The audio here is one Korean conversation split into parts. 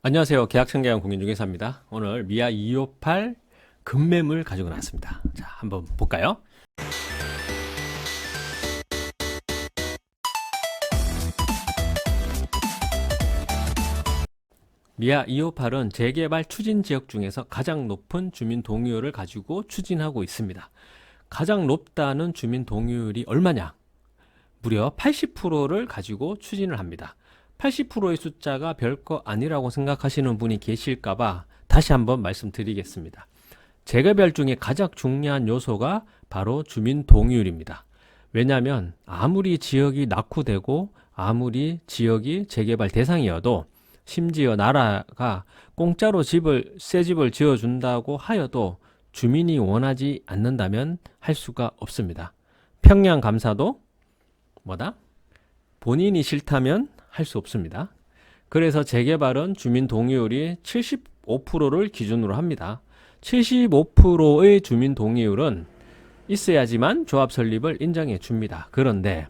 안녕하세요. 계약청계약 공인중개사입니다. 오늘 미아 258 급매물 가지고 나왔습니다. 자, 한번 볼까요? 미아 258은 재개발 추진 지역 중에서 가장 높은 주민 동의율을 가지고 추진하고 있습니다. 가장 높다는 주민 동의율이 얼마냐? 무려 80%를 가지고 추진을 합니다. 80%의 숫자가 별거 아니라고 생각하시는 분이 계실까봐 다시 한번 말씀드리겠습니다. 재개발 중에 가장 중요한 요소가 바로 주민 동의율입니다. 왜냐하면 아무리 지역이 낙후되고 아무리 지역이 재개발 대상이어도 심지어 나라가 공짜로 새 집을 지어준다고 하여도 주민이 원하지 않는다면 할 수가 없습니다. 평양 감사도 본인이 싫다면 할 수 없습니다. 그래서 재개발은 주민 동의율이 75%를 기준으로 합니다. 75%의 주민 동의율은 있어야지만 조합 설립을 인정해 줍니다. 그런데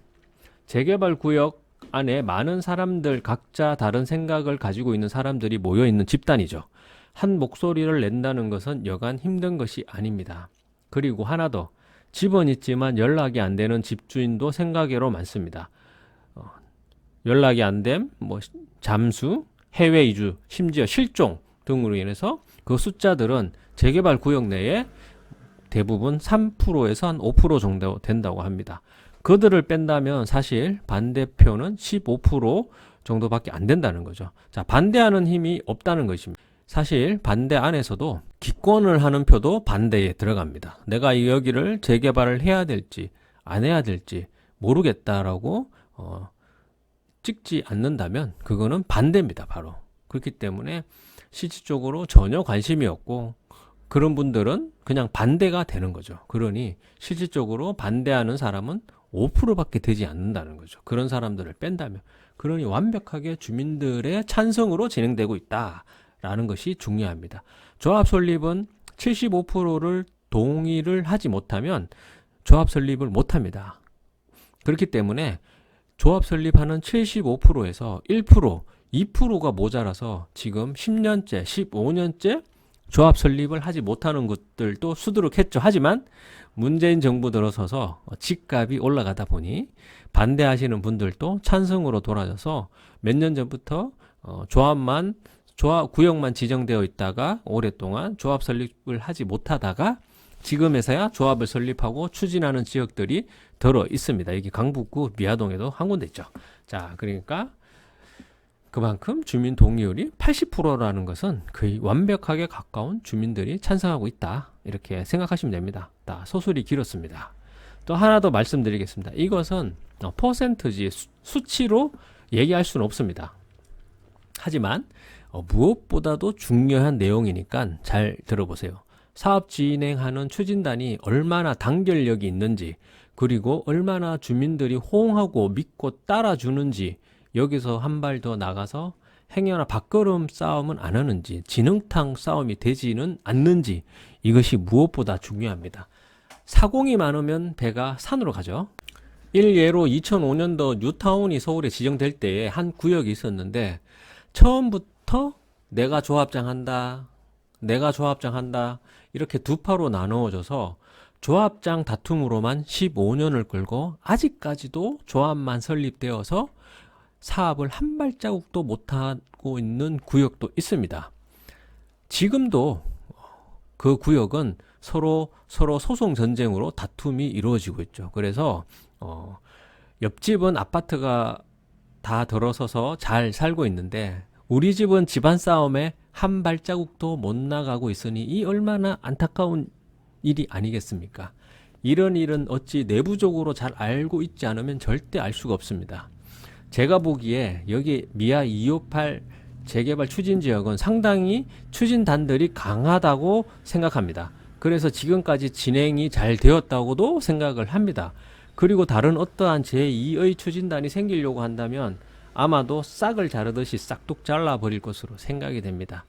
재개발 구역 안에 많은 사람들 각자 다른 생각을 가지고 있는 사람들이 모여 있는 집단이죠. 한 목소리를 낸다는 것은 여간 힘든 것이 아닙니다. 그리고 하나 더, 집은 있지만 연락이 안 되는 집주인도 생각외로 많습니다. 연락이 안 됨, 잠수, 해외 이주, 심지어 실종 등으로 인해서 그 숫자들은 재개발 구역 내에 대부분 3%에서 한 5% 정도 된다고 합니다. 그들을 뺀다면 사실 반대표는 15% 정도밖에 안 된다는 거죠. 자, 반대하는 힘이 없다는 것입니다. 사실 반대 안에서도 기권을 하는 표도 반대에 들어갑니다. 내가 여기를 재개발을 해야 될지 안 해야 될지 모르겠다라고 찍지 않는다면 그거는 반대입니다. 바로. 그렇기 때문에 실질적으로 전혀 관심이 없고 그런 분들은 그냥 반대가 되는 거죠. 그러니 실질적으로 반대하는 사람은 5%밖에 되지 않는다는 거죠. 그런 사람들을 뺀다면. 그러니 완벽하게 주민들의 찬성으로 진행되고 있다라는 것이 중요합니다. 조합 설립은 75%를 동의를 하지 못하면 조합 설립을 못합니다. 그렇기 때문에 조합 설립하는 75%에서 1%, 2%가 모자라서 지금 10년째, 15년째 조합 설립을 하지 못하는 것들도 수두룩했죠. 하지만 문재인 정부 들어서서 집값이 올라가다 보니 반대하시는 분들도 찬성으로 돌아져서 몇 년 전부터 조합 구역만 지정되어 있다가 오랫동안 조합 설립을 하지 못하다가 지금에서야 조합을 설립하고 추진하는 지역들이 들어 있습니다. 여기 강북구 미아동에도 한 군데 있죠. 자, 그러니까 그만큼 주민 동의율이 80%라는 것은 거의 완벽하게 가까운 주민들이 찬성하고 있다. 이렇게 생각하시면 됩니다. 소설이 길었습니다. 또 하나 더 말씀드리겠습니다. 이것은 퍼센트지 수치로 얘기할 수는 없습니다. 하지만 무엇보다도 중요한 내용이니까 잘 들어보세요. 사업 진행하는 추진단이 얼마나 단결력이 있는지, 그리고 얼마나 주민들이 호응하고 믿고 따라주는지, 여기서 한 발 더 나가서 행여나 밥걸음 싸움은 안 하는지, 진흙탕 싸움이 되지는 않는지, 이것이 무엇보다 중요합니다. 사공이 많으면 배가 산으로 가죠. 일예로 2005년도 뉴타운이 서울에 지정될 때에 한 구역이 있었는데 처음부터 내가 조합장 한다 이렇게 두 파로 나누어져서 조합장 다툼으로만 15년을 끌고 아직까지도 조합만 설립되어서 사업을 한 발자국도 못하고 있는 구역도 있습니다. 지금도 그 구역은 서로 소송 전쟁으로 다툼이 이루어지고 있죠. 그래서 옆집은 아파트가 다 들어서서 잘 살고 있는데 우리 집은 집안 싸움에 한 발자국도 못 나가고 있으니 이 얼마나 안타까운 일이 아니겠습니까? 이런 일은 어찌 내부적으로 잘 알고 있지 않으면 절대 알 수가 없습니다. 제가 보기에 여기 미아 258 재개발 추진 지역은 상당히 추진단들이 강하다고 생각합니다. 그래서 지금까지 진행이 잘 되었다고도 생각을 합니다. 그리고 다른 어떠한 제2의 추진단이 생기려고 한다면 아마도 싹을 자르듯이 싹둑 잘라버릴 것으로 생각이 됩니다.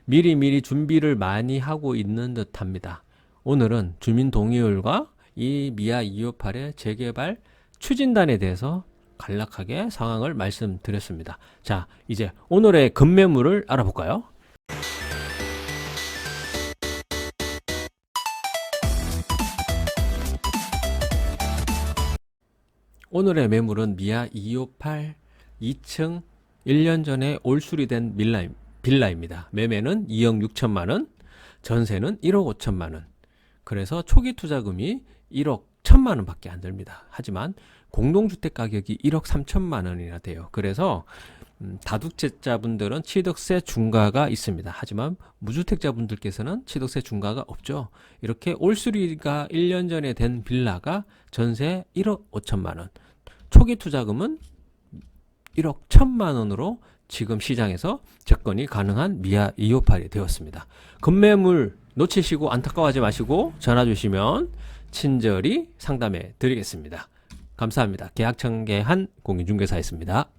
미리미리 준비를 많이 하고 있는 듯 합니다. 오늘은 주민 동의율과 이 미아 258의 재개발 추진단에 대해서 간략하게 상황을 말씀드렸습니다. 자, 이제 오늘의 급매물을 알아볼까요? 오늘의 매물은 미아 258 2층 1년 전에 올수리된 빌라입니다. 매매는 2억 6천만 원, 전세는 1억 5천만 원. 그래서 초기 투자금이 1억 1천만 원밖에 안 됩니다. 하지만 공동주택 가격이 1억 3천만 원이나 돼요. 그래서 다주택자분들은 취득세 중과가 있습니다. 하지만 무주택자분들께서는 취득세 중과가 없죠. 이렇게 올수리가 1년 전에 된 빌라가 전세 1억 5천만 원, 초기 투자금은 1억 1천만 원으로 지금 시장에서 접근이 가능한 미아 258이 되었습니다. 급매물 놓치시고 안타까워하지 마시고 전화 주시면 친절히 상담해 드리겠습니다. 감사합니다. 계약청계한 공인중개사였습니다.